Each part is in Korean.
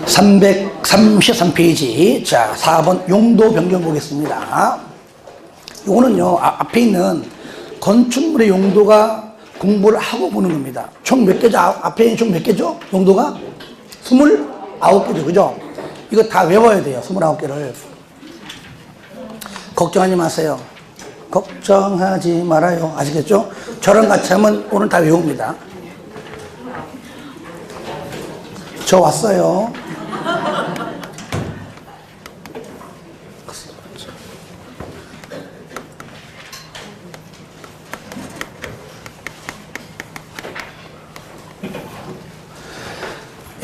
333페이지. 자, 4번 용도 변경 보겠습니다. 요거는요, 앞에 있는 건축물의 용도가 공부를 하고 보는 겁니다. 총 몇 개죠? 앞에 있는 총 몇 개죠? 용도가? 29개죠. 그죠? 이거 다 외워야 돼요. 29개를. 걱정하지 마세요. 걱정하지 말아요. 아시겠죠? 저랑 같이 하면 오늘 다 외웁니다. 저 왔어요.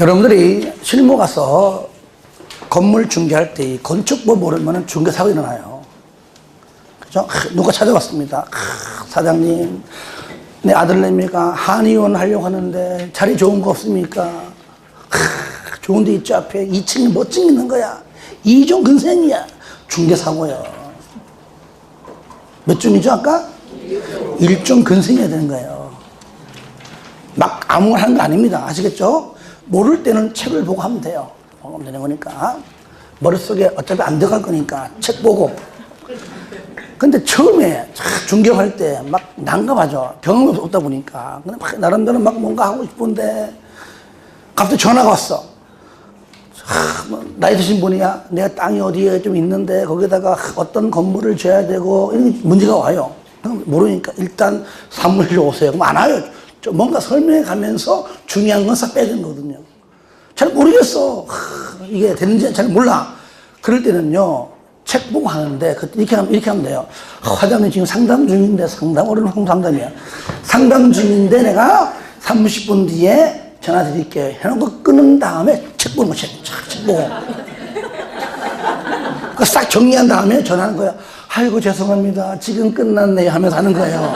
여러분들이 실무 가서 건물 중개할 때 건축법 모르면 중개사고 일어나요. 그죠? 누가 찾아왔습니다. 사장님, 내 아들내미가 한의원 하려고 하는데 자리 좋은 거 없습니까? 좋은 데 있죠. 앞에 2층에 멋진 게 있는 거야. 2종 근생이야. 중개사고요. 몇 종이죠 아까? 1종 근생이어야 되는 거예요. 막 아무거나 하는 거 아닙니다. 아시겠죠? 모를 때는 책을 보고 하면 돼요. 보면 되는 거니까. 머릿속에 어차피 안 들어갈 거니까 책 보고. 근데 처음에 중개할 때 막 난감하죠. 경험이 없다 보니까. 근데 막 나름대로 막 뭔가 하고 싶은데 갑자기 전화가 왔어. 나이 드신 분이야. 내가 땅이 어디에 좀 있는데 거기다가 어떤 건물을 지어야 되고 이런 문제가 와요. 모르니까 일단 사무실로 오세요. 그럼 안 와요. 뭔가 설명해 가면서 중요한 건 싹 빼야 되는 거거든요. 잘 모르겠어. 이게 되는지 잘 몰라. 그럴 때는요, 책 보고 하는데, 이렇게 하면 돼요. 화장님 지금 상담 중인데, 어려운 상담이야. 상담 중인데 내가 30분 뒤에 전화 드릴게요. 해놓고 끊은 다음에 책 보는 거, 책 보고. 싹 정리한 다음에 전화하는 거야. 아이고, 죄송합니다. 지금 끝났네요. 하면서 하는 거예요.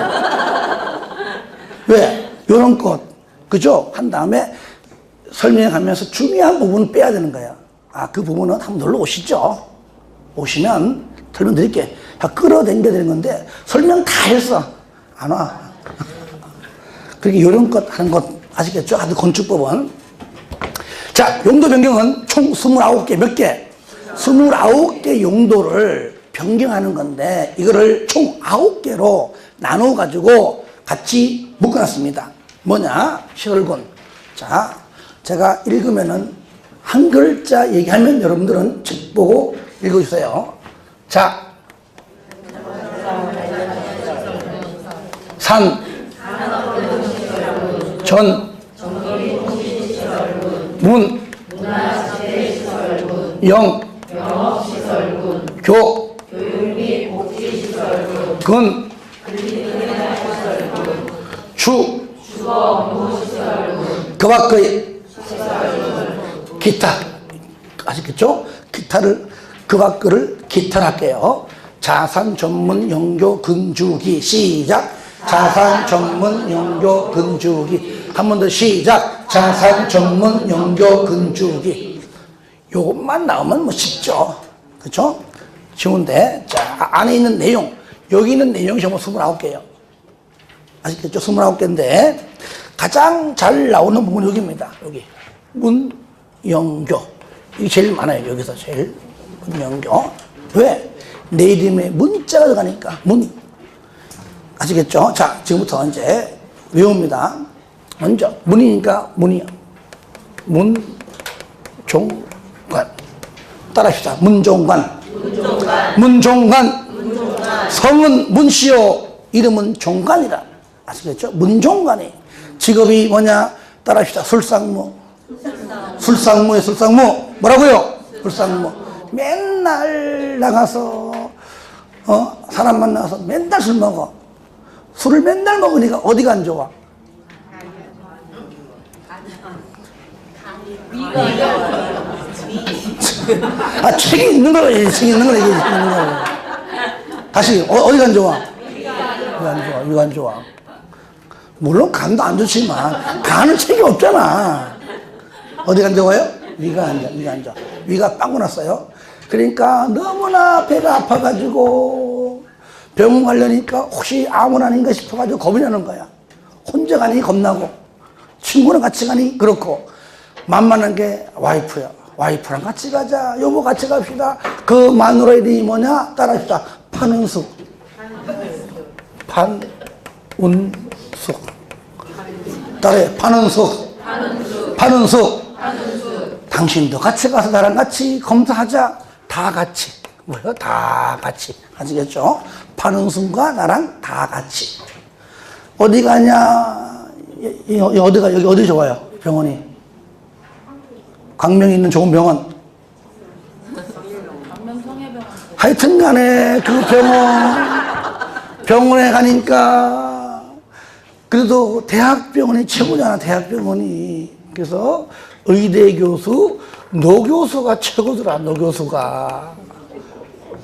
왜? 요런 것, 그죠? 한 다음에 설명해 가면서 중요한 부분을 빼야 되는 거야. 그 부분은 한번 놀러 오시죠. 오시면 설명드릴게. 끌어당겨야 되는 건데, 설명 다 했어. 안 와. 그렇게 요런 것 하는 것 아시겠죠? 하여튼 건축법은. 자, 용도 변경은 총 29개, 몇 개? 29개 용도를 변경하는 건데, 이거를 총 9개로 나눠가지고 같이 묶어놨습니다. 뭐냐? 시설군. 자, 제가 읽으면은 한 글자 얘기하면 여러분들은 책 보고 읽어주세요. 자, 산, 전, 문, 영, 교, 근, 주, 그 밖의 기타. 아시겠죠? 기타를, 그 밖을 기타를 할게요. 자산 전문 영교 근주기. 시작. 자산 전문 영교 근주기. 한 번 더 시작. 자산 전문 영교 근주기. 요것만 나오면 뭐 쉽죠. 그쵸? 쉬운데. 자, 안에 있는 내용. 여기 있는 내용이 전부 29개예요. 아시겠죠? 29개인데 가장 잘 나오는 부분이 여기입니다. 여기 문, 영교. 이게 제일 많아요. 여기서 제일 문, 영교. 왜? 내 이름에 문자가 들어가니까 문. 아시겠죠? 자, 지금부터 이제 외웁니다. 먼저 문이니까 문이요. 문종관. 따라합시다. 문종관. 문종관. 성은 문씨요. 이름은 종관이라. 아시겠죠? 문종관이. 직업이 뭐냐? 따라합시다. 술상무. 술상무에 술상무. 뭐라고요? 술상무. 맨날 나가서 사람 만나서 맨날 술 먹어. 술을 맨날 먹으니까 어디가 안 좋아? 책이 있는 거 책이 있는 거 얘기해. 다시 어디가 안 좋아? 위가 안 좋아. 물론 간도 안 좋지만 간은 책이 없잖아. 어디가 안 좋아요? 위가 안 좋아. 위가 빵꾸 났어요. 그러니까 너무나 배가 아파가지고 병원 가려니까 혹시 아무나 아닌가 싶어가지고 겁이 나는 거야. 혼자 가니 겁나고 친구랑 같이 가니 그렇고 만만한 게 와이프야. 와이프랑 같이 가자. 여보 같이 갑시다. 그 마누라의 이름이 뭐냐? 따라합시다. 판은숙. 판운숙. 따라해. 판은숙. 판은숙. 당신도 같이 가서 나랑 같이 검사하자. 다 같이. 뭐요? 다 같이. 아시겠죠? 판은숙과 나랑 다 같이. 어디 가냐? 어디가, 여기 어디 좋아요? 병원이. 광명에 있는 좋은 병원. 하여튼 간에 그 병원에 가니까 그래도 대학병원이 최고잖아, 대학병원이. 그래서 의대 교수, 노교수가 최고더라, 노교수가.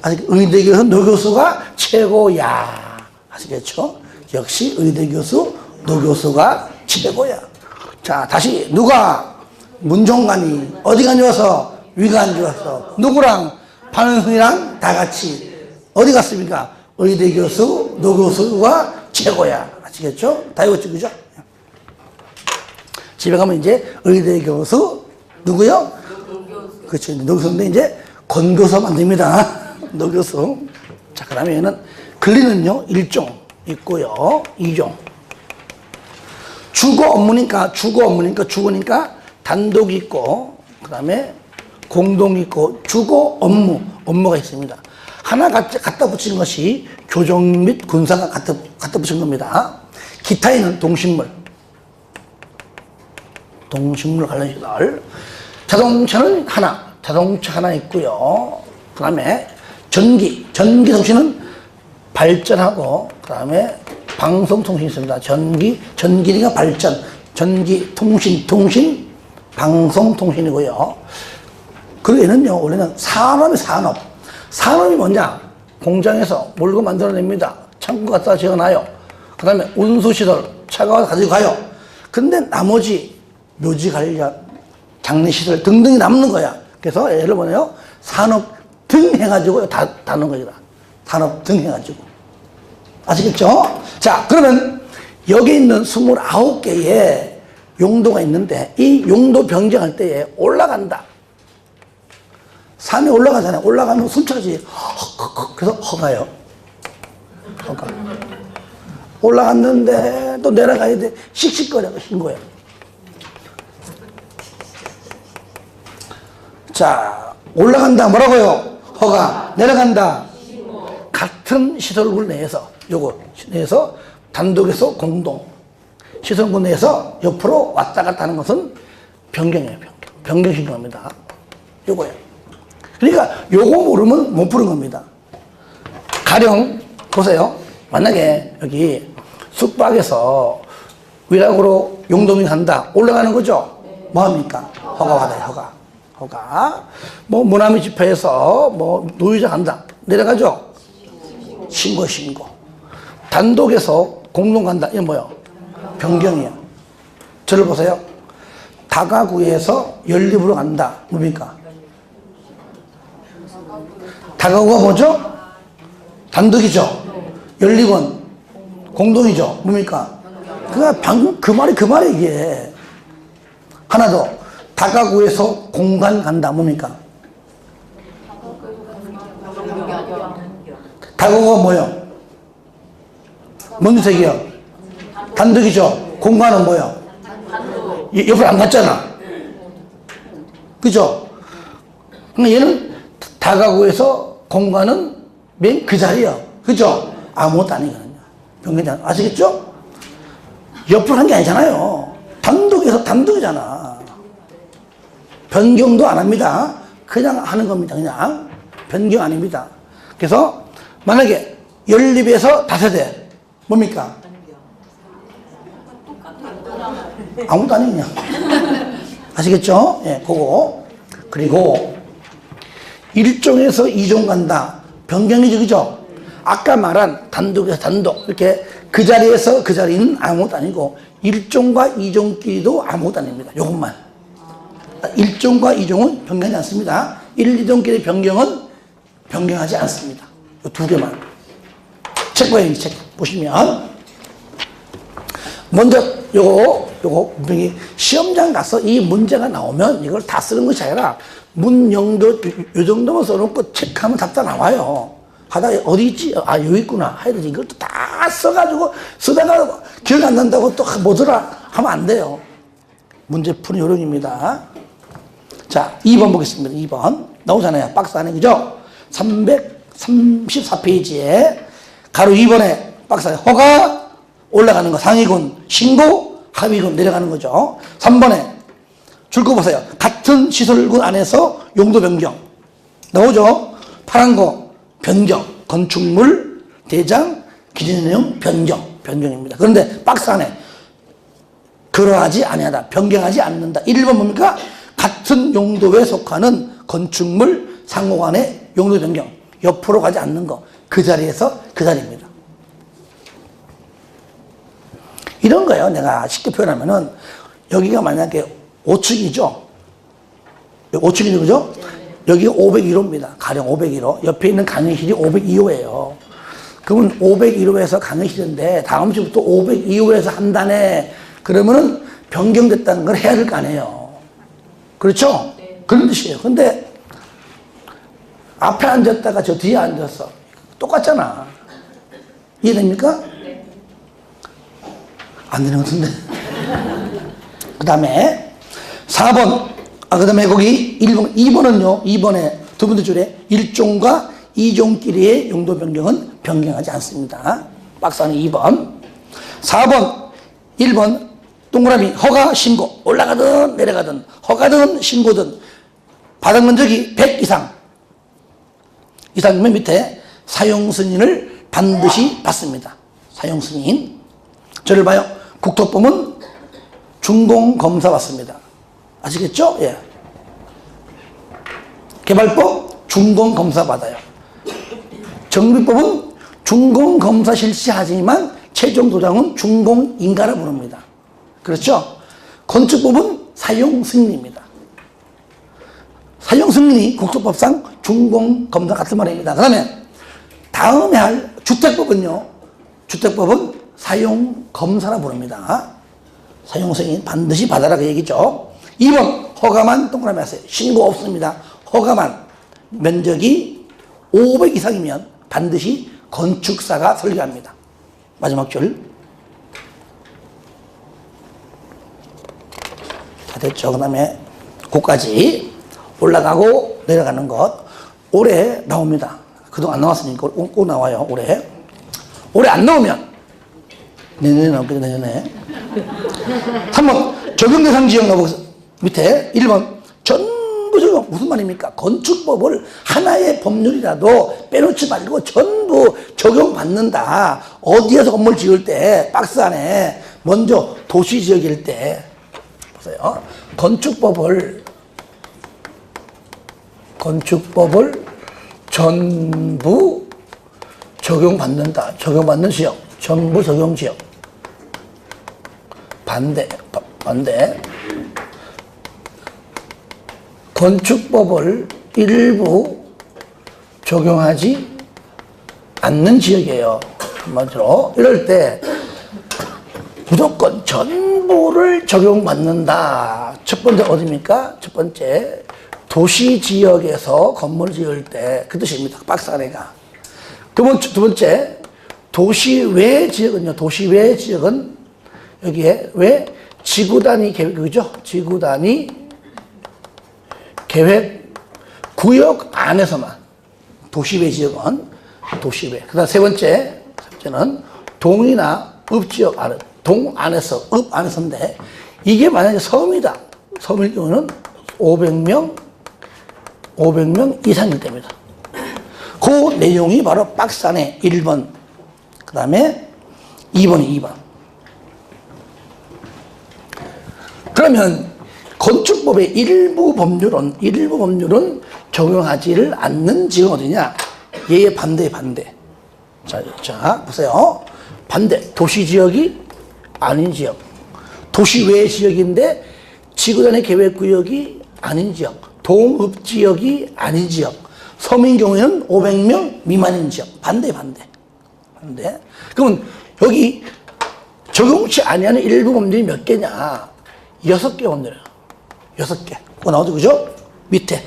아직 의대 교수, 노교수가 최고야. 아시겠죠? 역시 의대 교수, 노교수가 최고야. 자, 다시 누가 문종관이 어디가 안 좋아서? 위가 안 좋아서. 누구랑? 판은숙이랑 다 같이 어디 갔습니까? 의대 교수, 노교수가 최고야. 아시겠죠? 다 이거 찍으죠? 집에 가면 이제 의대 교수, 누구요? 그렇죠. 노교수인데 이제 권교수 만듭니다. 노교수. 자, 그 다음에는 근리는요, 1종 있고요, 2종. 주거니까 단독이 있고, 그 다음에 공동이 있고, 주거 업무가 있습니다. 하나 갖다 붙인 것이 교정 및 군사가 갖다 붙인 겁니다. 기타에는 동식물 관련 시설. 자동차는 자동차 하나 있고요. 그 다음에 전기 통신은 발전하고, 그 다음에 방송통신이 있습니다. 전기가 발전, 전기, 통신, 방송통신이고요. 그리고 얘는요, 원래는 산업이 뭐냐? 공장에서 물건 만들어냅니다. 창고 갖다 지어놔요. 그 다음에 운수시설, 차가 와서 가지고 가요. 근데 나머지 묘지 관련, 장례시설 등등이 남는 거야. 그래서 예를 보면요, 산업 등 해가지고 다 넣은 거죠. 산업 등 해가지고. 아시겠죠? 자, 그러면 여기 있는 29개의 용도가 있는데, 이 용도 변경할 때에 올라간다. 산에 올라가잖아요. 올라가면 숨차지. 그래서 허가요. 허가. 올라갔는데 또 내려가야 돼. 씩씩거려. 신고해요. 자, 올라간다. 뭐라고요? 허가. 내려간다. 같은 시설물 내에서, 내에서 단독에서 공동. 시설물 내에서 옆으로 왔다 갔다 하는 것은 변경이에요. 변경신고합니다. 요거예요. 그러니까 요거 모르면 못 푸는 겁니다. 가령 보세요. 만약에 여기 숙박에서 위락으로 용도민 간다. 올라가는 거죠? 뭐합니까? 허가 받아요. 허가. 뭐 무남이 집회에서 뭐 노유자 간다. 내려가죠? 신고. 단독에서 공동 간다. 이게 뭐요? 변경이에요. 저를 보세요. 다가구에서 연립으로 간다. 뭡니까? 다가구가 뭐죠? 단독이죠. 연립은 공동이죠. 뭡니까? 그가 방금 그 말이 이게. 하나 더. 다가구에서 공간 간다. 뭡니까? 다가구가 뭐요? 뭔 색이요? 단독이죠. 공간은 뭐요? 옆으로 안 갔잖아. 그죠? 그러니까 얘는 다가구에서 공간은 맨 그 자리야. 그죠? 아무것도 아니거든요. 변경이 아시겠죠? 옆으로 한 게 아니잖아요. 단독이잖아. 변경도 안 합니다. 그냥 하는 겁니다. 그냥. 변경 아닙니다. 그래서 만약에 연립에서 다세대. 뭡니까? 아무것도 아니냐. 아시겠죠? 예, 그거. 그리고 1종에서 2종 간다. 변경이죠, 그죠? 아까 말한 단독에서 단독. 이렇게 그 자리에서 그 자리는 아무것도 아니고 1종과 2종끼리도 아무것도 아닙니다. 요것만. 1종과 2종은 변경하지 않습니다. 1, 2종끼리 변경은 변경하지 않습니다. 이 두 개만. 책 보시면. 먼저 요거 요거 분명히 시험장 가서 이 문제가 나오면 이걸 다 쓰는 것이 아니라 문영도 요 정도만 써놓고 체크하면 답 다 나와요. 하다 어디 있지? 아, 여기 있구나. 해야 되지. 이걸 또 다 써가지고 쓰다가 기억 안 난다고 또 뭐더라 하면 안 돼요. 문제 푸는 요령입니다. 자, 2번 보겠습니다. 2번. 나오잖아요. 박스 안에, 그죠? 334페이지에 가로 2번에 박스 안에 허가 올라가는 거 상위군, 신고, 하위군 내려가는 거죠. 3번에 줄 거 보세요. 같은 시설군 안에서 용도 변경. 나오죠? 파란 거, 변경. 건축물, 대장, 기준 내용, 변경입니다. 그런데 박스 안에 그러하지 아니하다, 변경하지 않는다. 1번 뭡니까? 같은 용도에 속하는 건축물 상호간의 용도 변경. 옆으로 가지 않는 거. 그 자리에서 그 자리입니다. 이런 거예요. 내가 쉽게 표현하면은 여기가 만약에 5층이죠. 5층이죠, 그죠? 여기가 501호입니다. 가령 501호. 옆에 있는 강의실이 502호예요. 그러면 501호에서 강의실인데 다음 주부터 502호에서 한다네. 그러면은 변경됐다는 걸 해야 될 거 아니에요. 그렇죠? 네. 그런 뜻이에요. 근데 앞에 앉았다가 저 뒤에 앉았어. 똑같잖아. 이해됩니까? 네. 안 되는 것 같은데. 그 다음에 4번. 그 다음에 거기 1번, 2번은요. 2번에 두 번째 줄에 1종과 2종끼리의 용도 변경은 변경하지 않습니다. 박스 안에 2번. 4번, 1번, 동그라미, 허가, 신고. 올라가든 내려가든, 허가든 신고든, 바닥 면적이 100 이상이면 밑에 사용 승인을 반드시 받습니다. 사용 승인. 저를 봐요. 국토법은 준공검사 받습니다. 아시겠죠? 예. 개발법 준공검사 받아요. 정비법은 준공검사 실시하지만 최종 도장은 준공인가를 부릅니다. 그렇죠? 건축법은 사용 승인입니다. 사용 승인이 국토법상 준공검사 같은 말입니다. 그 다음에 할 주택법은요. 주택법은 사용검사라 부릅니다. 사용 승인 반드시 받아라 그 얘기죠. 2번 허가만 동그라미 하세요. 신고 없습니다. 허가만 면적이 500 이상이면 반드시 건축사가 설계합니다. 마지막 줄. 다 됐죠. 그 다음에 고까지 올라가고 내려가는 것 올해 나옵니다. 그동안 안 나왔으니까 꼭 나와요. 올해 안 나오면 내년에 나올게요. 내년에. 3번 적용대상 지역 나오고 밑에 1번 전부 적용. 무슨 말입니까? 건축법을 하나의 법률이라도 빼놓지 말고 전부 적용받는다. 어디에서 건물 지을 때 박스 안에 먼저 도시지역일 때 보세요. 건축법을 전부 적용받는다. 적용받는 지역. 전부 적용 지역. 반대. 건축법을 일부 적용하지 않는 지역이에요. 한마디로 이럴 때 무조건 전부를 적용받는다. 첫 번째 어디입니까? 첫 번째 도시 지역에서 건물 지을 때 그 뜻입니다. 박스 안에가. 두 번째 도시 외 지역은요. 도시 외 지역은 여기에 왜 지구 단위 계획이죠? 지구 단위 계획 구역 안에서만. 도시 외 지역은 도시 외. 그다음 세 번째는 동이나 읍 지역 안에. 동 안에서, 읍 안에서인데 이게 만약에 섬이다. 섬일 경우는 500명 이상일 때입니다. 그 내용이 바로 박스 안에 1번, 그 다음에 2번이 2번. 그러면 건축법의 일부 법률은 적용하지를 않는 지역은 어디냐? 얘의 반대. 자, 보세요. 반대. 도시지역이 아닌 지역. 도시 외 지역인데 지구단위 계획구역이 아닌 지역. 동읍지역이 아닌 지역. 섬인 경우에는 500명 미만인 지역. 반대. 그러면 여기 적용치 아니하는 일부 법률이 몇 개냐? 6개 법률이에요. 6개. 그거 나오죠, 그죠? 밑에.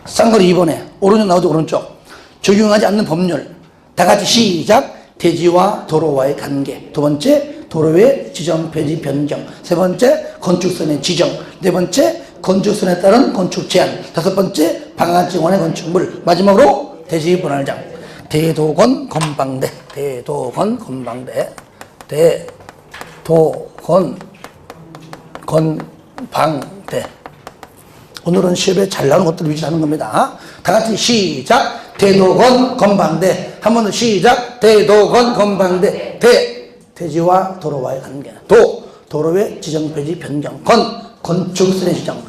쌍거리 2번에. 오른쪽 나오죠, 오른쪽. 적용하지 않는 법률. 다 같이 시작. 대지와 도로와의 관계. 두 번째, 도로의 지정, 폐지, 변경. 세 번째, 건축선의 지정. 네 번째, 건축선에 따른 건축 제한. 다섯 번째, 방화지원의 건축물. 마지막으로 대지 분할장. 대도건 건방대. 대도건 건방대. 대도건 건방대. 오늘은 시험에 잘 나오는 것들을 위주하는 겁니다. 다 같이 시작. 대도건 건방대. 한 번 더 시작. 대도건 건방대. 대지와 도로와의 관계. 도로의 지정, 폐지, 변경. 건축선의 지정.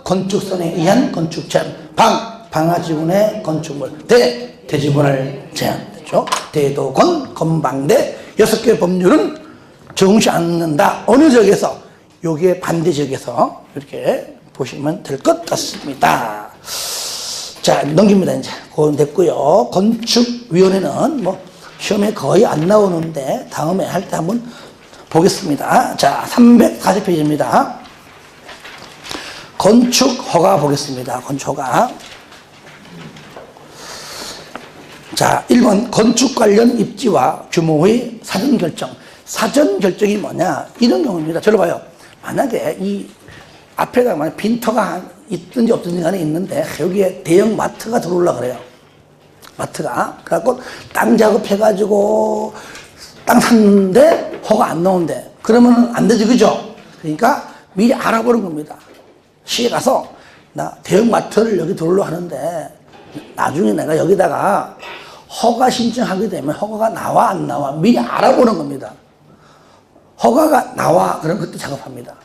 건축선에 의한 건축 제한. 방화지원의 건축물. 대지분할 제한. 그렇죠? 대도건 건방대. 6개의 법률은 적용시 않는다. 어느 지역에서? 여기에 반대 지역에서 이렇게 보시면 될 것 같습니다. 자, 넘깁니다, 이제. 그건 됐고요. 건축위원회는 뭐, 시험에 거의 안 나오는데, 다음에 할 때 한번 보겠습니다. 자, 340페이지입니다. 건축허가 보겠습니다. 건축허가. 자, 1번, 건축 관련 입지와 규모의 사전결정. 사전결정이 뭐냐? 이런 경우입니다. 저를 봐요. 만약에 이 앞에다가 만약 빈터가 있든지 없든지 간에 있는데 여기에 대형 마트가 들어오려고 그래요. 마트가. 그래갖고 땅 작업해가지고 땅 샀는데 허가 안 나온대. 그러면 안 되지, 그죠? 그러니까 미리 알아보는 겁니다. 시에 가서 나 대형 마트를 여기 들어오려고 하는데 나중에 내가 여기다가 허가 신청하게 되면 허가가 나와 안 나와 미리 알아보는 겁니다. 허가가 나와 그럼 그때 작업합니다.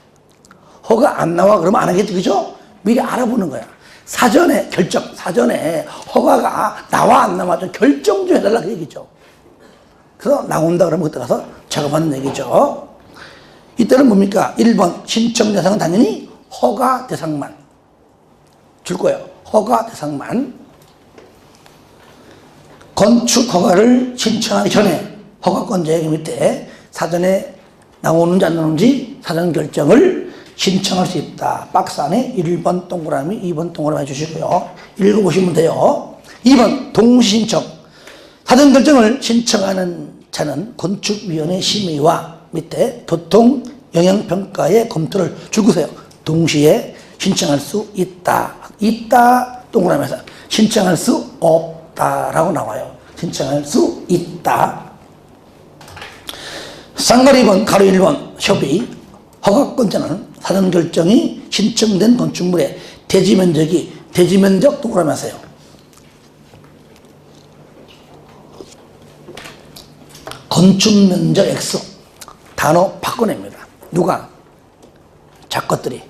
허가 안 나와 그러면 안 하겠지, 그죠? 미리 알아보는 거야. 사전에 결정, 사전에 허가가 나와 안 나와 좀 결정 좀 해달라 그 얘기죠. 그래서 나온다 그러면 그때 가서 작업하는 얘기죠. 이때는 뭡니까? 1번 신청 대상은 당연히 허가 대상만 줄 거예요. 허가 대상만. 건축 허가를 신청하기 전에 허가권 제외 밑에 사전에 나오는지 안 나오는지 사전 결정을 신청할 수 있다. 박스 안에 1번 동그라미, 2번 동그라미 해주시고요. 읽어보시면 돼요. 2번 동시신청. 사전 결정을 신청하는 자는 건축위원회 심의와 밑에 교통 영향평가의 검토를 줄거세요. 동시에 신청할 수 있다. 있다 동그라미에서 신청할 수 없다라고 나와요. 신청할 수 있다. 쌍거리 2번, 가로 1번 협의. 허가권자는 사전 결정이 신청된 건축물의 대지면적 동그라미 하세요. 건축면적 X. 단어 바꿔냅니다. 누가? 작것들이.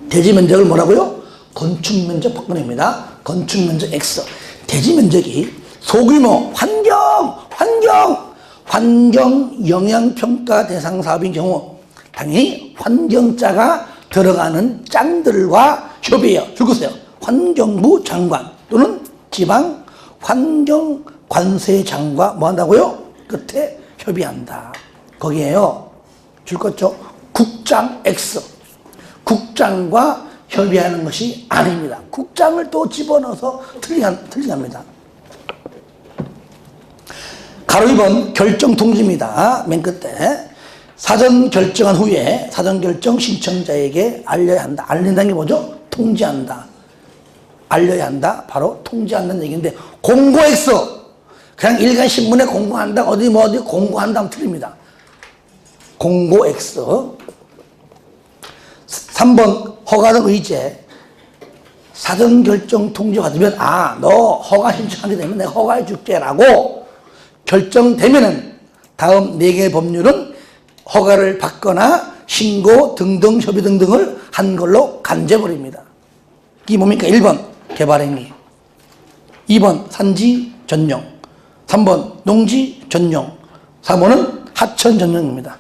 대지면적을 뭐라고요? 건축면적 바꿔냅니다. 건축면적 X. 대지면적이 소규모 환경 영향평가 대상 사업인 경우 당연히 환경자가 들어가는 짱들과 협의해요. 줄거세요. 환경부 장관 또는 지방 환경관세장과 뭐 한다고요? 끝에 협의한다. 거기에요. 줄 것죠. 국장 X. 국장과 협의하는 것이 아닙니다. 국장을 또 집어넣어서 틀리게 합니다. 가로 2번 결정 통지입니다. 맨 끝에 사전 결정한 후에 사전 결정 신청자에게 알려야 한다. 알린다는 게 뭐죠? 통지한다. 알려야 한다. 바로 통지한다는 얘기인데 공고 X. 그냥 일간 신문에 공고한다. 어디 공고한다 하면 틀립니다. 공고 X. 3번 허가등 의제. 사전 결정 통지 받으면 너 허가 신청하게 되면 내가 허가해 줄게라고 결정되면은 다음 4개의 법률은 허가를 받거나 신고 등등 협의 등등을 한 걸로 간제버립니다. 이게 뭡니까? 1번 개발행위, 2번 산지 전용, 3번 농지 전용, 4번은 하천 전용입니다.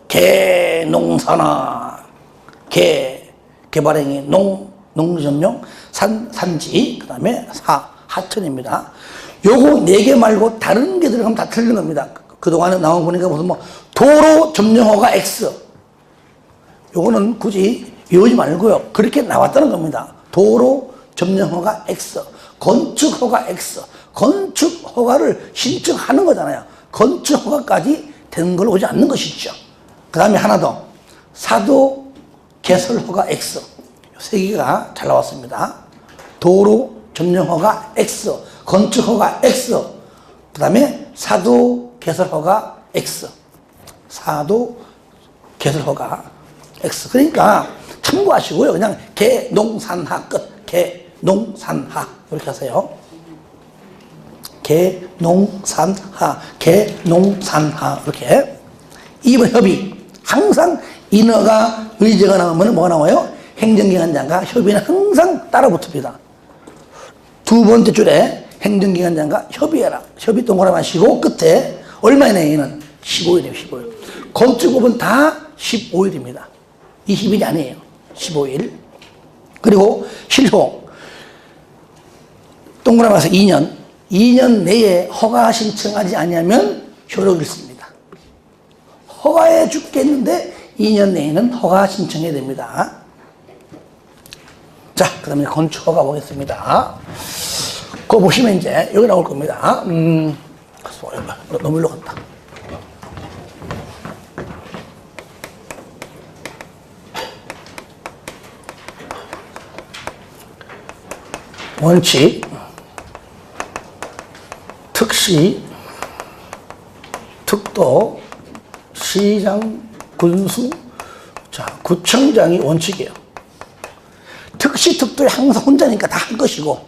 개농산화, 개발행위, 농지 전용, 산지, 그 다음에 하천입니다. 요거 4개 말고 다른 게 들어가면 다 틀린 겁니다. 그동안에 나온 보니까 무슨 뭐 도로 점령허가 X. 요거는 굳이 외우지 말고요. 그렇게 나왔다는 겁니다. 도로 점령허가 X. 건축허가 X. 건축허가를 신청하는 거잖아요. 건축허가까지 되는 걸로 오지 않는 것이죠. 그 다음에 하나 더. 사도 개설허가 X. 세 개가 잘 나왔습니다. 도로 점령허가 X. 건축허가 X. 그 다음에 사도 개설허가 X. 사도 개설허가 X. 그러니까 참고하시고요. 그냥 개농산하 끝. 개농산하. 이렇게 하세요. 개농산하. 개농산하. 이렇게. 2번 협의. 항상 인허가 의제가 나오면 뭐가 나와요? 행정기관장과 협의는 항상 따라 붙습니다. 두 번째 줄에 행정기관장과 협의해라. 협의 동그라미 하시고 끝에 얼마 이내에는 15일이에요. 15일. 건축법은 다 15일입니다. 20일이 아니에요. 15일. 그리고 실효. 동그라미 해서 2년. 2년 내에 허가 신청하지 않으면 효력을 잃습니다. 허가해 죽겠는데 2년 내에는 허가 신청해야 됩니다. 자, 그 다음에 건축허가 보겠습니다. 그거 보시면 이제 여기 나올 겁니다. 너무 일로 갔다. 원칙, 특시, 특도, 시장, 군수. 자, 구청장이 원칙이에요. 특시, 특도에 항상 혼자니까 다 한 것이고,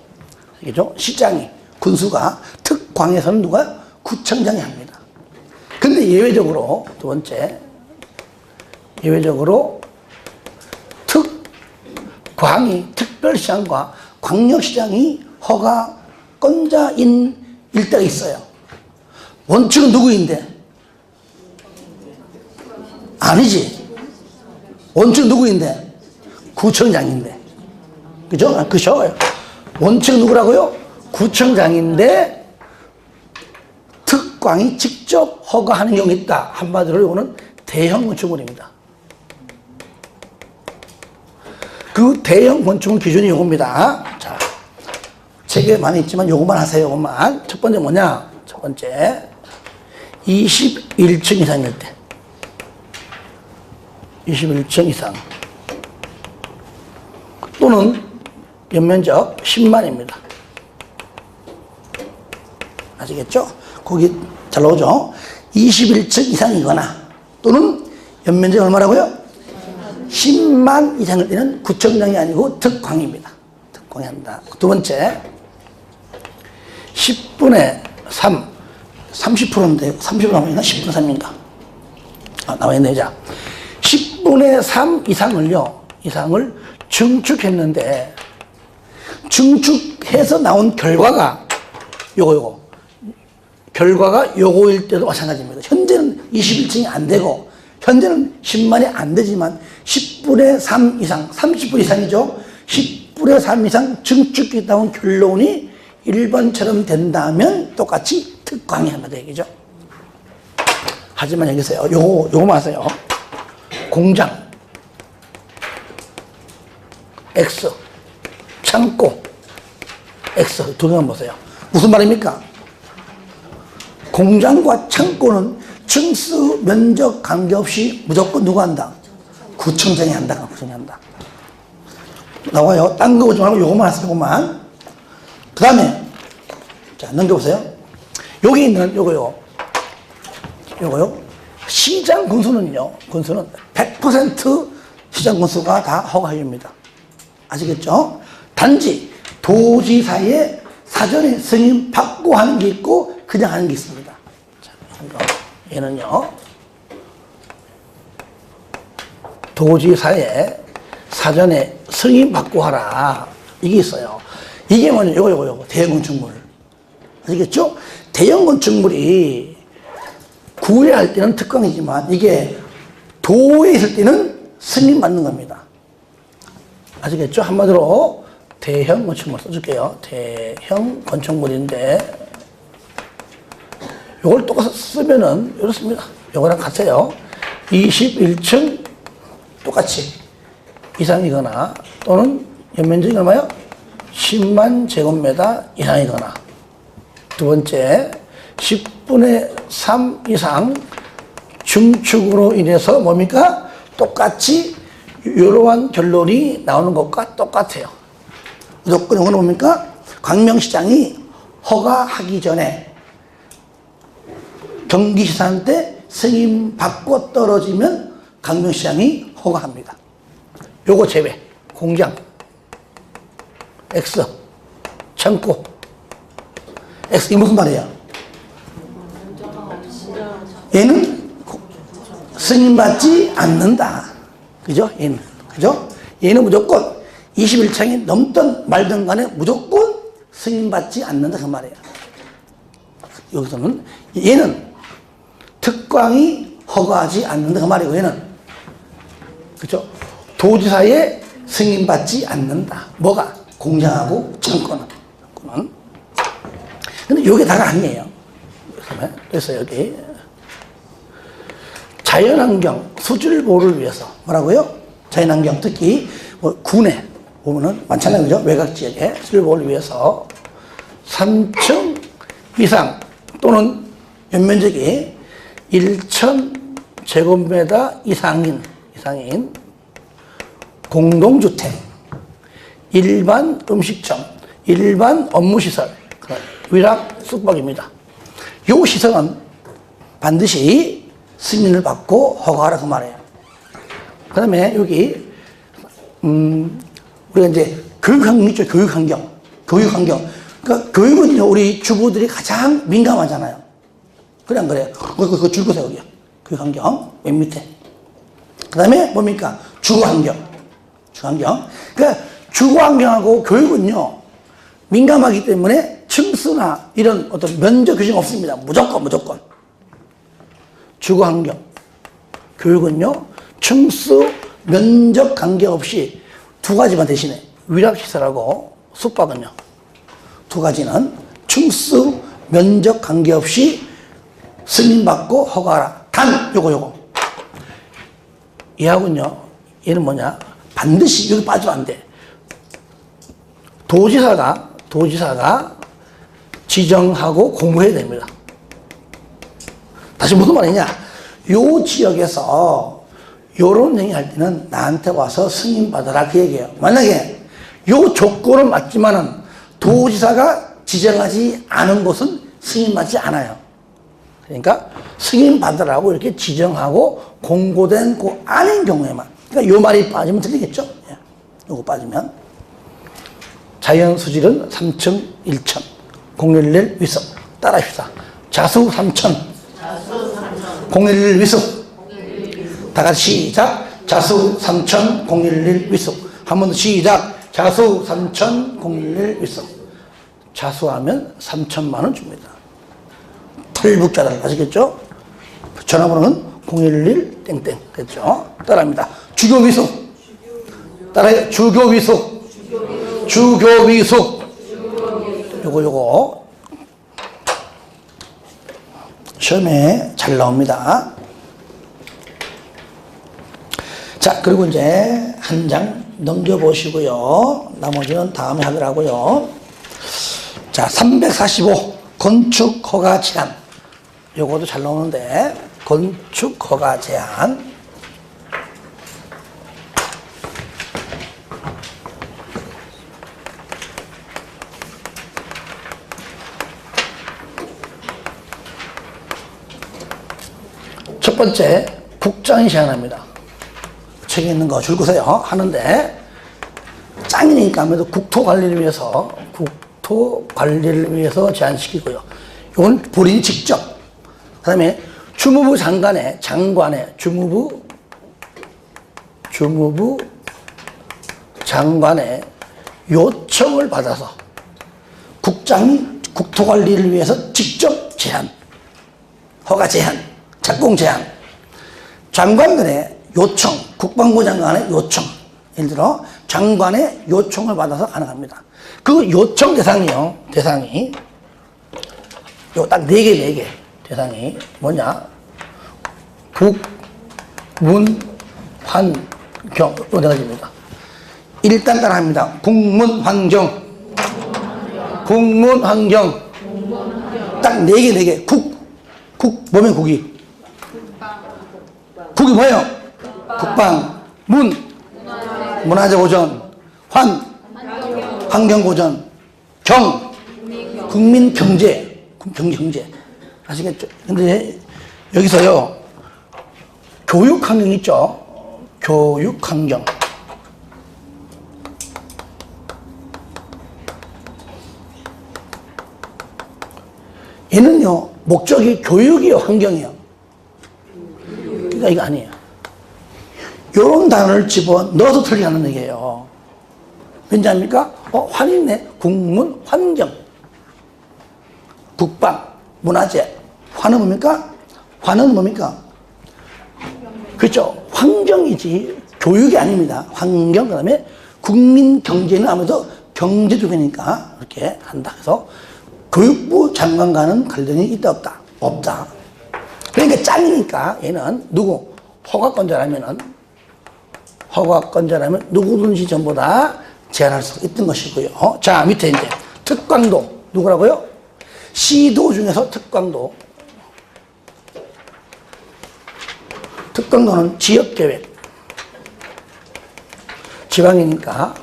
알겠죠? 시장이, 군수가, 특광에서는 누가? 구청장이 합니다. 근데 예외적으로, 두 번째, 예외적으로, 특광이, 특별시장과 광역시장이 허가권자인 일대가 있어요. 원칙은 누구인데? 아니지. 원칙은 누구인데? 구청장인데. 그죠? 그죠? 원칙은 누구라고요? 구청장인데 특광이 직접 허가하는 경우 있다. 한마디로 이거는 대형 건축물입니다. 그 대형 건축물 기준이 요겁니다. 자, 책에 많이 있지만 요것만 하세요. 요것만. 첫 번째 뭐냐? 첫 번째 21층 이상일 때. 21층 이상. 또는 연면적 10만입니다. 아시겠죠? 거기 잘 나오죠? 21층 이상이거나 또는 연면적이 얼마라고요? 10만 이상일 때는 구청장이 아니고 특광입니다. 특광이 한다. 두 번째 10분의 3 30%인데 30% 나와있나? 10분의 3인가? 나와있네. 자, 10분의 3 이상을 증축했는데 증축해서 나온 결과가 요거 결과가 요거일 때도 마찬가지입니다. 현재는 21층이 안 되고 현재는 10만이 안 되지만 10분의 3 이상 30분 이상이죠. 10분의 3 이상 증축이 나온 결론이 1번처럼 된다면 똑같이 특광이 한다 얘기죠. 하지만 여기서요. 요거만 하세요. 공장 X, 창고 X 두 개만 보세요. 무슨 말입니까? 공장과 창고는 층수, 면적 관계없이 무조건 누가 한다? 구청장이 한다. 구청장이 한다. 나와요. 딴 거 보지 말고 요거만 하세요. 요거만. 그 다음에 자 넘겨보세요. 여기 있는 요거요. 시장 군수는요. 군수는 100% 시장 군수가 다 허가입니다. 아시겠죠? 단지 도지사의 사전에 승인 받고 하는 게 있고 그냥 하는 게 있습니다. 자, 얘는요. 도지사의 사전에 승인 받고 하라. 이게 있어요. 이게 뭐냐? 요거. 대형 건축물. 아시겠죠? 대형 건축물이 구에 할 때는 특강이지만 이게 도에 있을 때는 승인 받는 겁니다. 아시겠죠? 한마디로 대형 건축물 써줄게요. 대형 건축물인데 요걸 똑같이 쓰면은 이렇습니다. 요거랑 같아요. 21층 똑같이 이상이거나 또는 연면적이 얼마요? 10만 제곱미터 이상이거나, 두 번째 10분의 3 이상 중축으로 인해서 뭡니까? 똑같이 이러한 결론이 나오는 것과 똑같아요. 무조건 이거는 뭡니까? 광명시장이 허가하기 전에 경기시장 때 승인 받고 떨어지면 광명시장이 허가합니다. 요거 제외. 공장 X 창고 X, 이 무슨 말이에요? 얘는 승인받지 않는다. 그죠? 얘는. 그죠? 얘는 무조건 21층이 넘든 말든 간에 무조건 승인받지 않는다. 그 말이에요. 여기서는 얘는 특광이 허가하지 않는다. 그 말이고, 얘는. 그죠? 도지사의 승인받지 않는다. 뭐가? 공장하고 창고는. 근데 이게 다가 아니에요. 그래서 여기 자연환경 수질 보호를 위해서 뭐라고요? 자연환경 특히 뭐 군에 보면은 많잖아요, 그죠? 외곽 지역에 수질 보호를 위해서 3층 이상 또는 연면적이 1,000 제곱미터 이상인 공동주택, 일반 음식점, 일반 업무시설, 위락 숙박입니다. 요 시설은 반드시 승인을 받고 허가하라 그 말이에요. 그 다음에 여기 우리가 이제 교육환경 있죠. 교육환경. 그러니까 교육은요, 우리 주부들이 가장 민감하잖아요. 그래 안 그래요? 그거 줄 거세요, 여기요. 교육환경 맨 밑에. 그 다음에 뭡니까? 주거환경. 그러니까 주거환경하고 교육은요 민감하기 때문에 층수나 이런 어떤 면적 규정이 없습니다. 무조건. 주거환경, 교육은요 층수, 면적 관계없이 두 가지만 대신에 위락시설하고 숙박은요 두 가지는 층수, 면적 관계없이 승인받고 허가하라. 단 요거 얘하고는요, 얘는 뭐냐, 반드시 여기 빠지면 안 돼. 도지사가 지정하고 공부해야 됩니다. 다시 무슨 말이냐, 요 지역에서 요런 행위 할 때는 나한테 와서 승인받아라 그 얘기예요. 만약에 요 조건은 맞지만은 도지사가 지정하지 않은 곳은 승인받지 않아요. 그러니까 승인받으라고 이렇게 지정하고 공고된 그 아닌 경우에만, 그러니까 요 말이 빠지면 틀리겠죠. 요거 빠지면. 자연수질은 3층 1천, 011 위석. 따라합시다. 자수 3천, 011 위석. 다 같이 시작. 자수 3천, 011 위석. 한 번 더 시작. 자수 3천, 011 위석. 자수하면 3천만 원 줍니다. 털북자들 아시겠죠? 전화번호는 011 땡땡 됐죠? 따라합니다. 주교위숙. 따라해. 주교위숙. 요거 시험에 잘 나옵니다. 자, 그리고 이제 한 장 넘겨보시고요. 나머지는 다음에 하더라고요. 자, 345 건축 허가 제한. 요것도 잘 나오는데, 건축 허가 제한. 첫 번째, 국장이 제한합니다. 책에 있는 거 줄거세요. 하는데, 짱이니까 아무래도 국토관리를 위해서 제한시키고요. 이건 본인 직접. 그 다음에 주무부 장관의 요청을 받아서 국장이 국토관리를 위해서 직접 제한, 허가 제한, 착공 제한, 장관들의 요청, 국방부 장관의 요청, 예를 들어 장관의 요청을 받아서 가능합니다. 그 요청 대상이 요 딱 4개. 대상이 뭐냐? 국, 문, 환, 경. 또 네 가지입니다. 일단 따라합니다. 국문, 환경. 국문, 환경. 딱 네 개, 네 개. 뭐면 국이? 국이 뭐예요? 국방. 문, 문화재 보전. 환경 보전. 경, 국민 경제. 경제. 아시겠죠? 근데 여기서요, 교육 환경 있죠? 교육 환경. 얘는요, 목적이 교육이요, 환경이요. 그러니까 이거 아니에요. 요런 단어를 집어 넣어도 틀리다는 얘기예요. 왠지 압니까? 환이네. 국문, 환경. 국방, 문화재. 환은 뭡니까? 환은 뭡니까? 그렇죠. 환경이지 교육이 아닙니다. 환경, 그 다음에 국민 경제는 아무래도 경제 쪽이니까 이렇게 한다. 그래서 교육부 장관과는 관련이 있다 없다? 없다. 그러니까 짱이니까 얘는 누구? 허가권자라면 누구든지 전부 다 제한할 수 있던 것이고요. 자, 밑에 이제 특광도 누구라고요? 시도 중에서 특광도. 특광도는 지역계획. 지방이니까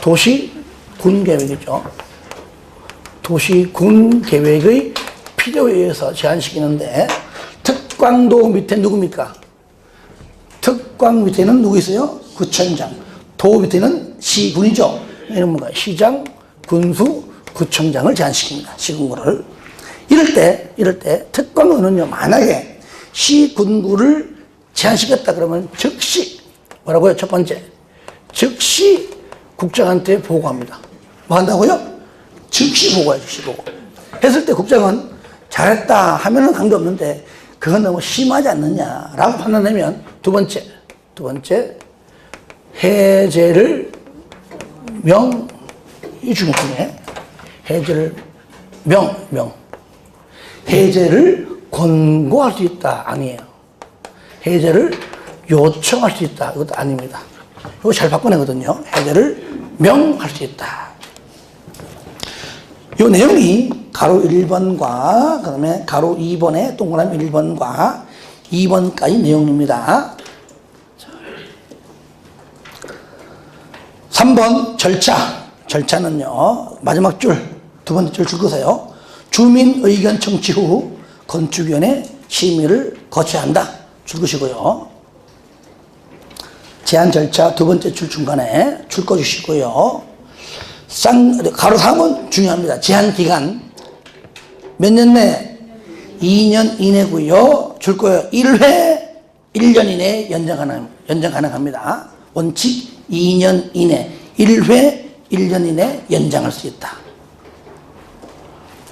도시군계획이죠. 도시군계획의 필요에 의해서 제한시키는데 특광도 밑에 누굽니까? 특광 밑에는 누구 있어요? 구청장. 도 밑에는 시군이죠. 이런 뭔가 시장, 군수, 구청장을 제한시킵니다. 시군구를. 이럴 때 특광도는요, 만약에 시군구를 제한시켰다 그러면 즉시 뭐라고요? 첫 번째, 즉시 국장한테 보고합니다. 뭐 한다고요? 즉시 보고해요. 즉시 보고. 했을 때 국장은 잘했다 하면은 관계없는데 그건 너무 심하지 않느냐라고 판단하면 두 번째 해제를 이 중에 해제를 해제를 권고할 수 있다 아니에요. 해제를 요청할 수 있다 이것도 아닙니다. 이거 잘 바꿔내거든요. 해제를 명할 수 있다. 이 내용이 가로 1번과 그 다음에 가로 2번에 동그라미 1번과 2번까지 내용입니다. 3번 절차는요, 마지막 두 번째 줄 긋으세요. 주민 의견 청취 후 건축위원회 심의를 거쳐야 한다. 줄 것이고요. 제한 절차 두 번째 줄 중간에 줄 꺼주시고요. 가로 3은 중요합니다. 제한 기간 몇 년 내? 2년 이내고요. 줄 거예요. 1회 1년 이내에 연장 가능합니다. 원칙 2년 이내 1회 1년 이내 연장할 수 있다.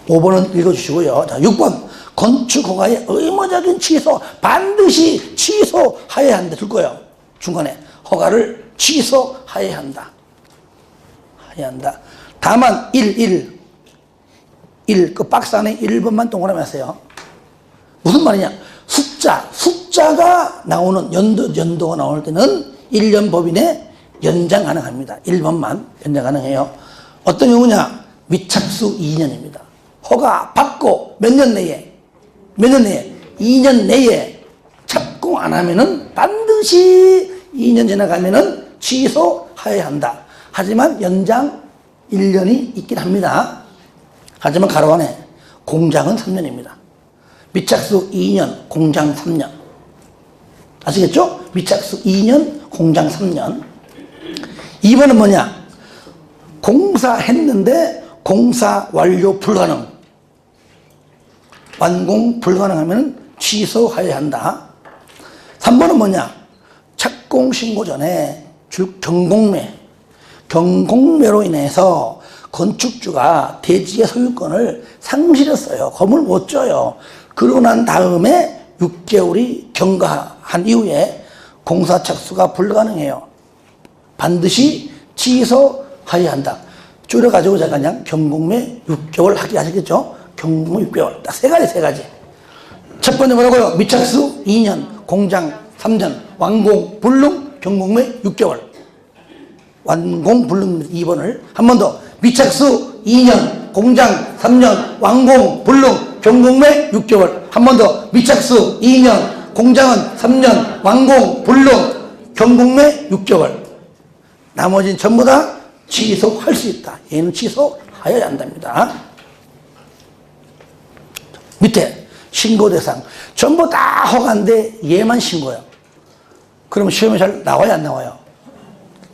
5번은 읽어주시고요. 자, 6번 건축허가의 의무적인 취소 반드시 취소하여야 한다. 줄 거예요. 중간에 허가를 취소하여야 한다. 다만 1 그 박스 안에 1번만 동그라미 하세요. 무슨 말이냐? 숫자가 나오는 연도가 나올 때는 1년 법인에 연장 가능합니다. 1번만 연장 가능해요. 어떤 경우냐? 미착수 2년입니다. 허가 받고 몇 년 내에 2년 내에 착공 안 하면은 반드시 2년 지나가면은 취소해야 한다. 하지만 연장 1년이 있긴 합니다. 하지만 가로 안에 공장은 3년입니다. 미착수 2년, 공장 3년. 아시겠죠? 미착수 2년, 공장 3년. 2번은 뭐냐? 공사했는데 공사 완료 불가능. 완공 불가능하면 취소해야 한다. 3번은 뭐냐? 착공 신고 전에 경공매로 인해서 건축주가 대지의 소유권을 상실했어요. 건물 못 줘요. 그러고 난 다음에 6개월이 경과한 이후에 공사 착수가 불가능해요. 반드시 취소해야 한다. 줄여가지고 제가 그냥 경공매 6개월 하기 하시겠죠? 경공매 6개월. 딱 세 가지. 첫 번째 뭐라고요? 미착수 2년, 공장 3년, 완공, 불능, 경공매 6개월. 완공, 불능 2번을 한 번 더. 미착수 2년, 공장 3년, 완공, 불능, 경공매 6개월. 한 번 더. 미착수 2년, 공장은 3년, 완공, 불능, 경공매 6개월. 나머지는 전부 다 취소할 수 있다. 얘는 취소하여야 한답니다. 밑에 신고 대상 전부 다 허가인데 얘만 신고요. 그러면 시험에 잘 나와요, 안 나와요?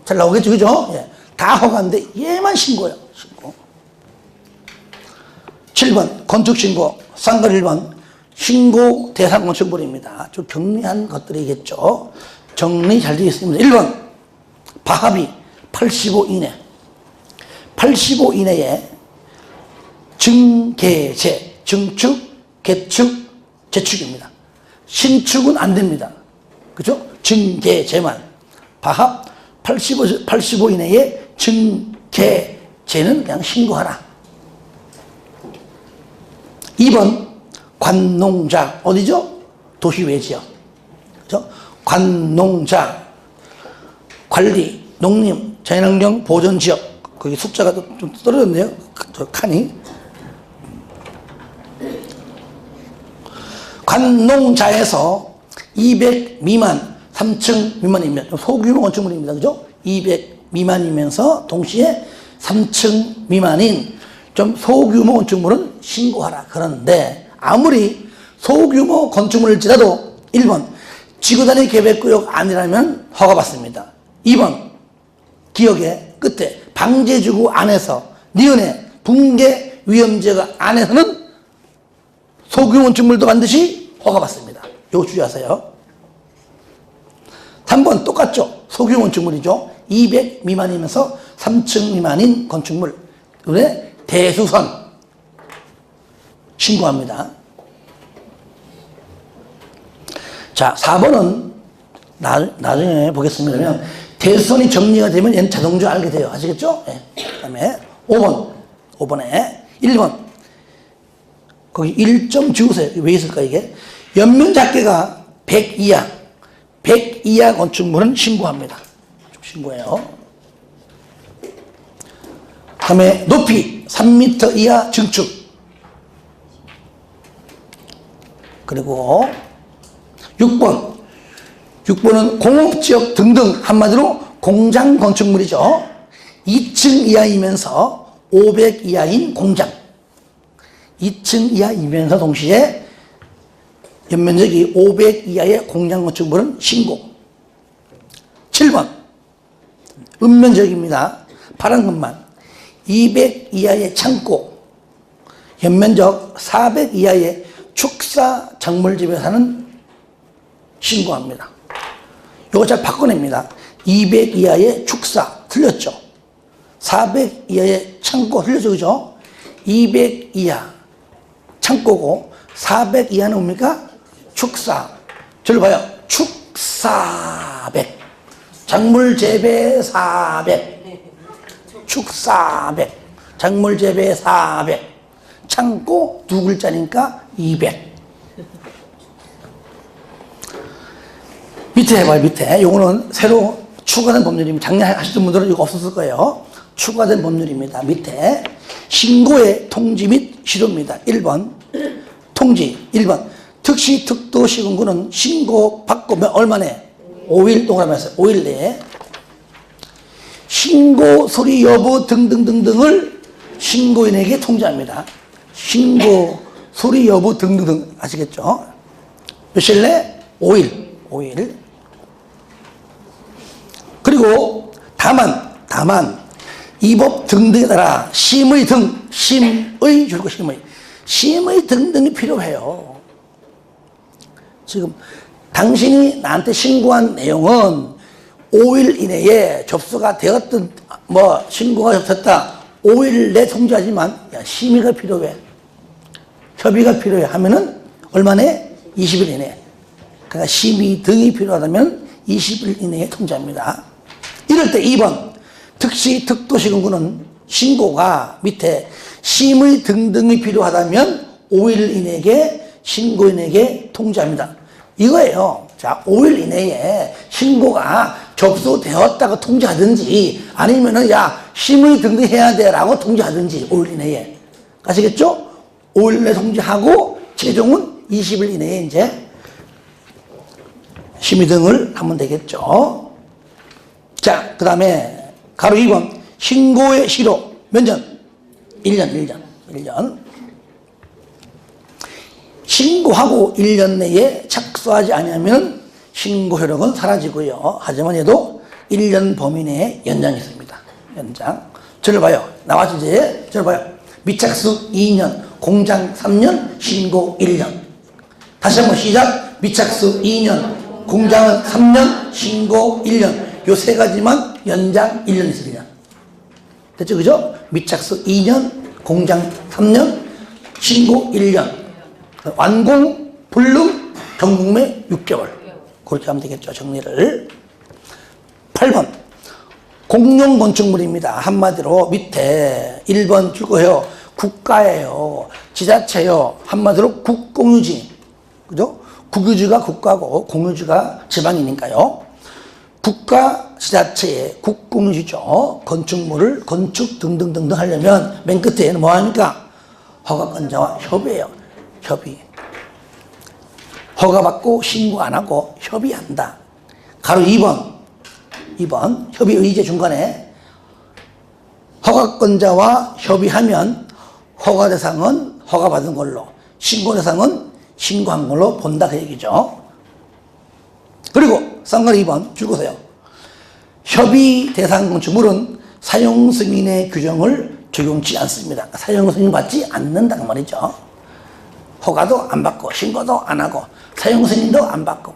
잘 나오겠죠, 그죠? 예. 다 허가인데 얘만 신고요. 신고. 7번 건축신고, 쌍글 1번 신고 대상 건축물입니다. 좀 경미한 것들이겠죠. 정리 잘 되어 있습니다. 1번 바합이 85 이내, 85 이내에 증개재, 증축, 개축, 재축입니다. 신축은 안 됩니다. 그죠? 증개재만. 바합 85 이내에 증개재는 그냥 신고하라. 2번 관농자 어디죠? 도시 외지역. 그죠? 관농자 관리, 농림, 자연환경 보존지역. 거기 숫자가 좀 떨어졌네요. 저 칸이. 관농자에서 200 미만, 3층 미만이면 소규모 건축물입니다. 그죠? 200 미만이면서 동시에 3층 미만인 좀 소규모 건축물은 신고하라. 그런데 아무리 소규모 건축물일지라도 1번 지구단위 계획구역 아니라면 허가받습니다. 2번 기억의 끝에 방제지구 안에서 니은의 붕괴 위험지역 안에서는 소규모 건축물도 반드시 허가받습니다. 이거 주의하세요. 3번 똑같죠. 소규모 건축물이죠. 200 미만이면서 3층 미만인 건축물 의 대수선 신고합니다. 자, 4번은 나중에 보겠습니다. 대수선이 정리가 되면 얘는 자동적으로 알게 돼요. 아시겠죠? 네. 그 다음에 5번에 1번 거기 1점 지우세요. 왜 있을까 이게? 연면 작계가 100 이하 100 이하 건축물은 신고합니다. 신고해요. 그 다음에 높이 3m 이하 증축. 그리고 6번은 공업지역 등등 한마디로 공장 건축물이죠. 2층 이하이면서 500 이하인 공장. 2층 이하이면서 동시에 연면적이 500 이하의 공장 건축물은 신고. 7번 읍면적입니다. 파란 것만 200 이하의 창고, 연면적 400 이하의 축사 작물집에 사는 신고합니다. 이거 잘 바꿔냅니다. 200 이하의 축사 틀렸죠. 400 이하의 창고 틀렸죠, 그죠? 200 이하 창고고 400 이하는 뭡니까? 축사. 저를 봐요. 축사백. 작물 재배 400. 축사백. 작물 재배 400. 창고 두 글자니까 200. 밑에 해봐요, 밑에. 요거는 새로 추가된 법률입니다. 작년에 하셨던 분들은 이거 없었을 거예요. 추가된 법률입니다. 밑에. 신고의 통지 및 시효입니다. 1번. 통지. 1번. 특시, 특도, 시군구는 신고 받고 얼마내? 5일 동안하면서 5일 내에. 신고 소리 여부 등등등등을 신고인에게 통지합니다. 신고 소리 여부 등등등. 아시겠죠? 며칠 내? 5일. 그리고 다만 이 법 등등에 따라 심의 줄거 심의 등등이 필요해요. 지금 당신이 나한테 신고한 내용은 5일 이내에 접수가 되었든 신고가 접수됐다 5일 내 통지하지만 심의가 필요해, 협의가 필요해 하면은 얼마내? 20일 이내. 그러니까 심의 등이 필요하다면 20일 이내에 통지합니다. 이럴 때 2번 특시 특도시군구는 신고가 밑에 심의 등등이 필요하다면 5일 이내에 신고인에게 통지합니다. 이거예요. 자, 5일 이내에 신고가 접수되었다고 통지하든지 아니면은 야, 심의 등록해야 돼 라고 통지하든지 5일 이내에. 아시겠죠? 5일 내에 통지하고 최종은 20일 이내에 이제 심의 등을 하면 되겠죠. 자, 그 다음에 가로 2번 신고의 시효 몇 년? 1년. 신고하고 1년 내에 착수하지 않으면 신고 효력은 사라지고요. 하지만 얘도 1년 범위 내에 연장이 있습니다. 연장. 저를 봐요. 나왔죠 이제? 저를 봐요. 미착수 2년, 공장 3년, 신고 1년. 다시 한번 시작. 미착수 2년, 공장은 3년, 신고 1년. 요 세 가지만 연장 1년 있습니다. 됐죠? 그죠? 미착수 2년, 공장 3년, 신고 1년. 완공, 불능, 경국매 6개월. 그렇게 하면 되겠죠. 정리를. 8번. 공용 건축물입니다. 한마디로 밑에 1번 줄거예요. 국가예요. 지자체요. 한마디로 국공유지. 그죠? 국유지가 국가고 공유지가 지방이니까요. 국가 지자체의 국공유지죠. 건축물을 건축 등등등등 하려면 맨 끝에는 뭐 합니까? 허가권자와 협의해요. 협의. 허가받고 신고 안 하고 협의한다. 가로 2번 협의의제 중간에 허가권자와 협의하면 허가 대상은 허가받은 걸로, 신고 대상은 신고한 걸로 본다 그 얘기죠. 그리고 쌍가루 2번 줄거세요. 협의 대상 건축물은 사용 승인의 규정을 적용치 않습니다. 사용 승인 받지 않는다 그 말이죠. 허가도 안 받고 신고도 안 하고 사용 승인도 안 받고.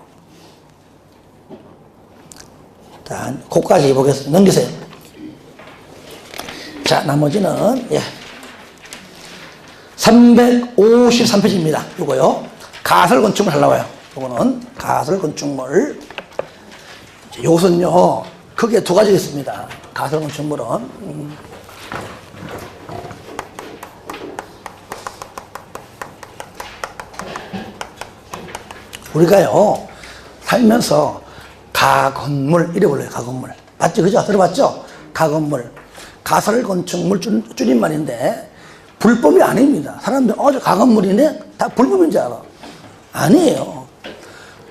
자, 거기까지 보겠습니다. 넘기세요. 자, 나머지는 353페이지입니다. 요거요. 가설 건축물 하려고 해요. 요거는 가설 건축물. 요것은요, 크게 두 가지가 있습니다. 가설 건축물은. 우리가요, 살면서 가건물, 이래 불러요, 가건물. 맞죠? 그죠? 들어봤죠? 가건물. 가설 건축물 줄임말인데, 불법이 아닙니다. 사람들, 저 가건물이네? 다 불법인 줄 알아. 아니에요.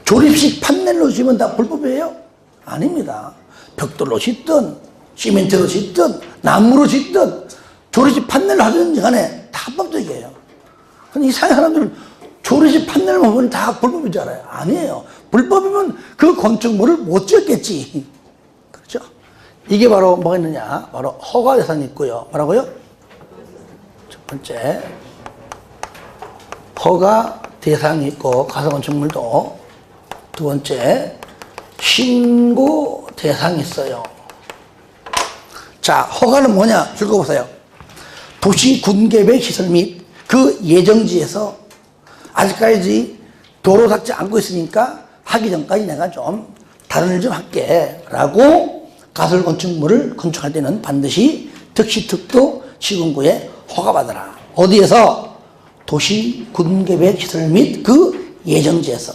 조립식 판넬로 지으면 다 불법이에요? 아닙니다. 벽돌로 짓든, 시멘트로 짓든, 나무로 짓든, 조립식 판넬로 하든지 간에 다 합법적이에요. 근데 이상한 사람들은 조립식 판넬만 보면 다 불법인 줄 알아요. 아니에요. 불법이면 그 건축물을 못 지었겠지. 그렇죠? 이게 바로 뭐가 있느냐? 바로 허가 대상이 있고요. 뭐라고요? 첫 번째, 허가 대상이 있고, 가설 건축물도. 두 번째, 신고 대상이 있어요. 자, 허가는 뭐냐? 읽어보세요. 도시 군계획 시설 및 그 예정지에서 아직까지 도로 닦지 않고 있으니까 하기 전까지 내가 좀 다른 일 좀 할게 라고 가설 건축물을 건축할 때는 반드시 특시특도 시군구에 허가받아라. 어디에서? 도시 군계획 시설 및 그 예정지에서.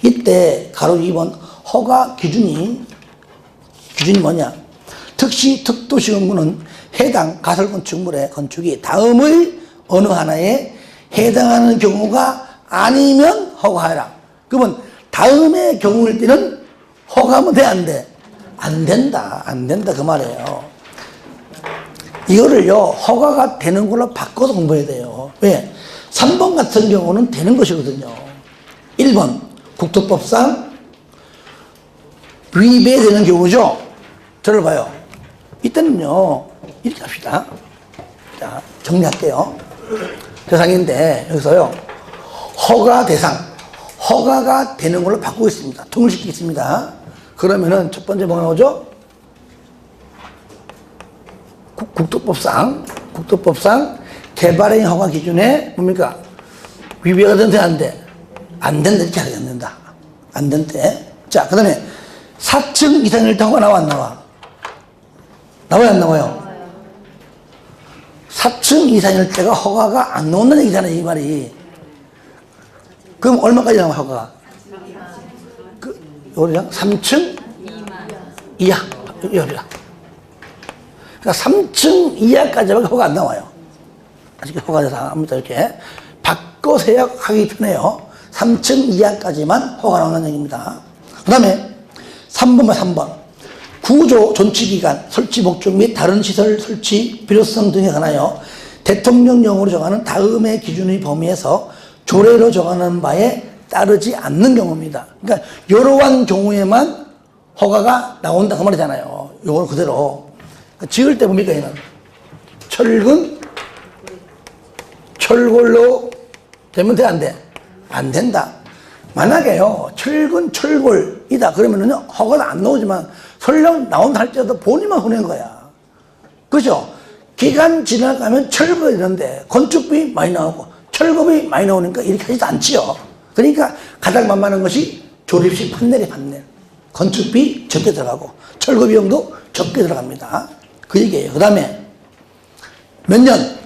이때 가로 2번 허가 기준이 뭐냐? 특시특도 시군구는 해당 가설 건축물의 건축이 다음의 어느 하나에 해당하는 경우가 아니면 허가하라. 그러면 다음의 경우일 때는 허가하면 돼, 안 돼? 안 된다. 안 된다 그 말이에요. 이거를요, 허가가 되는 걸로 바꿔서 공부해야 돼요. 왜? 3번 같은 경우는 되는 것이거든요. 1번 국토법상 위배되는 경우죠. 저를 봐요. 이때는요, 이렇게 합시다. 자, 정리할게요. 대상인데, 여기서요, 허가 대상, 허가가 되는 걸로 바꾸고 있습니다. 통일시키겠습니다. 그러면은 첫 번째 뭐가 나오죠? 국토법상 개발행 허가 기준에 뭡니까? 위배가 된대, 안 돼? 안 된다, 이렇게 하게 안 된다. 안 된대. 자, 그 다음에 4층 이상일 때 허가 나와, 안 나와? 나와요, 안 나와요? 4층 이상일 때가 허가가 안 나온다는 얘기잖아요, 이 말이. 그럼 얼마까지 나와, 허가가? 요리랑 3층 이하. 요리랑. 그러니까 3층 이하까지밖에 허가 안 나와요. 아직 허가 대상 아무튼 이렇게 바꿔 세약하기 편해요. 3층 이하까지만 허가 나오는 얘기입니다. 그 다음에 3번. 구조, 존치기간, 설치 목적 및 다른 시설 설치 필요성 등에 관하여 대통령령으로 정하는 다음의 기준의 범위에서 조례로 정하는 바에 따르지 않는 경우입니다. 그러니까 이러한 경우에만 허가가 나온다 그 말이잖아요. 이걸 그대로. 그러니까 지을 때 뭡니까 얘는? 철근, 철골로 되면 돼, 안 돼? 안 된다. 만약에요, 철근, 철골이다 그러면은요, 허가는 안 나오지만 설령 나온다 할지라도 본인만 보낸 거야. 그죠? 기간 지나가면 철거가 되는데 건축비 많이 나오고 철거비 많이 나오니까 이렇게 하지도 않지요. 그러니까 가장 만만한 것이 조립식 판넬이 판넬. 건축비 적게 들어가고 철거 비용도 적게 들어갑니다. 그 얘기예요. 그 다음에 몇 년?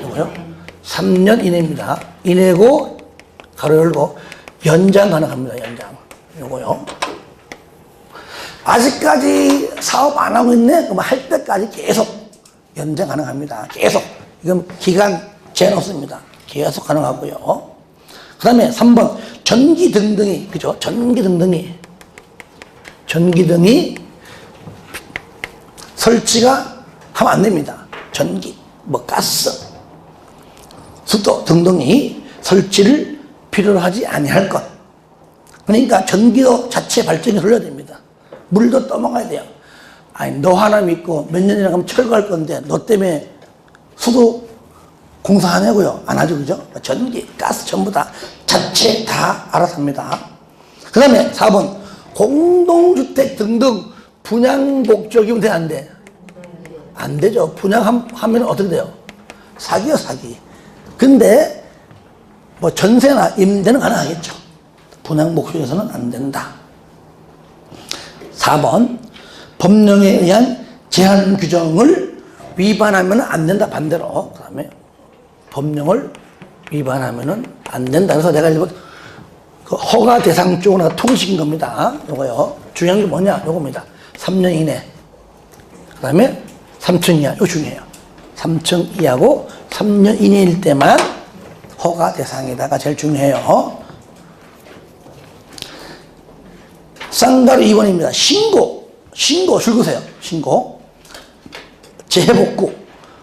요거요? 3년 이내입니다. 이내고 가로 열고 연장 가능합니다. 연장. 요거요. 아직까지 사업 안 하고 있네? 그럼 할 때까지 계속 연장 가능합니다. 계속. 이건 기간 제한 없습니다. 계속 가능하고요. 그 다음에 3번. 전기 등등이, 그죠? 전기 등등이 설치가 하면 안 됩니다. 전기, 뭐 가스, 수도 등등이 설치를 필요로 하지 아니할 것. 그러니까 전기도 자체 발전이 흘러야 됩니다. 물도 떠먹어야 돼요. 아니, 너 하나 믿고 몇 년이나 가면 철거할 건데 너 때문에 수도 공사 안 하고요. 안 하죠, 그죠? 전기, 가스 전부 다 자체 다 알아서 합니다. 그 다음에 4번. 공동주택 등등 분양 목적이면 돼, 안 돼? 안 되죠. 분양하면 어떻게 돼요? 사기요, 사기. 근데 뭐 전세나 임대는 가능하겠죠. 분양 목적에서는 안 된다. 4번. 법령에 의한 제한 규정을 위반하면 안 된다, 반대로. 그 다음에 법령을 위반하면 안 된다. 그래서 내가 일본 그 허가 대상 쪽으로 통시킨 겁니다. 요거요. 중요한 게 뭐냐? 요겁니다. 3년 이내. 그 다음에 3층 이하. 이거 중요해요. 3층 이하고 3년 이내일 때만 허가 대상에다가 제일 중요해요. 쌍가루 2번입니다. 신고 줄거세요. 신고. 재해복구,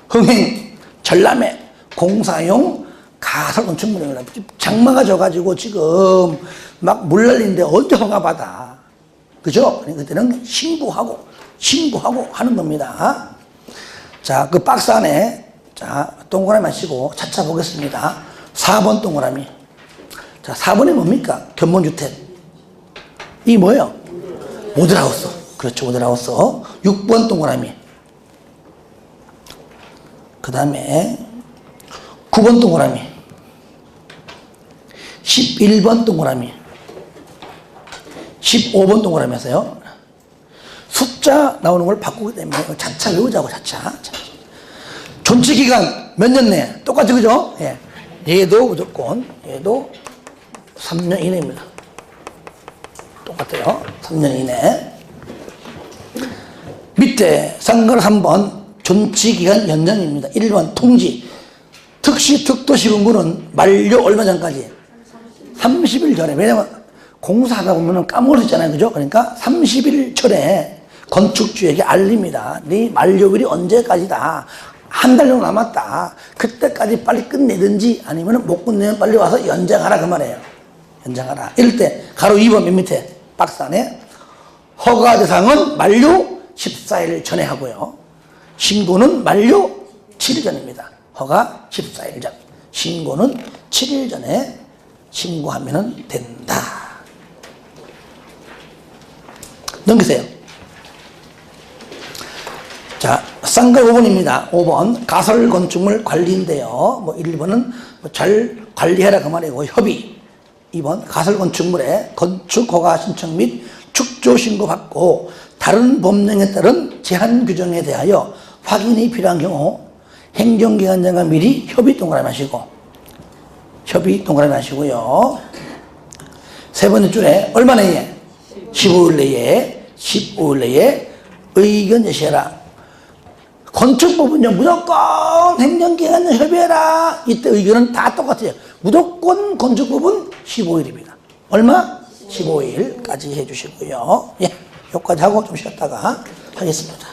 흥행, 전람회, 공사용, 가설 건축물입니다. 장마가 져가지고 지금 막 물 날리는데 언제 허가 받아? 그죠? 그때는 신고하고 하는 겁니다. 자, 그 박스 안에, 자, 동그라미 하시고 차차 보겠습니다. 4번 동그라미. 자, 4번이 뭡니까? 견본주택. 이 뭐예요? 모델하우스. 그렇죠, 모델하우스. 6번 동그라미. 그 다음에 9번 동그라미, 11번 동그라미, 15번 동그라미 하세요. 숫자 나오는 걸 바꾸기 때문에 차차 외우자고, 차차. 존치기간 몇 년 내? 똑같이, 그죠? 예. 얘도 무조건, 얘도 3년 이내입니다. 똑같아요. 3년 이내. 밑에 쌍가루 3번 존치기간 연장입니다. 1번 통지. 특시 특도시군구는 만료 얼마 전까지? 30일 전에. 왜냐면 공사하다 보면 까먹을 수 있잖아요. 그죠? 그러니까 30일 전에 건축주에게 알립니다. 네 만료일이 언제까지다. 한 달 정도 남았다. 그때까지 빨리 끝내든지 아니면 못 끝내면 빨리 와서 연장하라 그 말이에요. 연장하라. 이럴 때 가로 2번 맨 밑에 박스 안에 허가 대상은 만료 14일 전에 하고요. 신고는 만료 7일 전입니다. 허가 14일 전. 신고는 7일 전에 신고하면 된다. 넘기세요. 자, 쌍가루 5번입니다. 5번. 가설 건축물 관리인데요. 뭐 1번은 잘 관리해라 그 말이고, 협의. 2번. 가설 건축물의 건축 허가 신청 및 축조 신고 받고 다른 법령에 따른 제한 규정에 대하여 확인이 필요한 경우 행정기관장과 미리 협의 동그라미 하시고, 협의 동그라미 하시고요. 세 번째 줄에 얼마 내에? 15일 내에, 15일 내에 의견 제시해라. 건축법은요, 무조건 행정기관에 협의해라. 이때 의견은 다 똑같아요. 무조건 건축법은 15일입니다. 얼마? 15일까지 해주시고요. 예, 여기까지 하고 좀 쉬었다가 하겠습니다.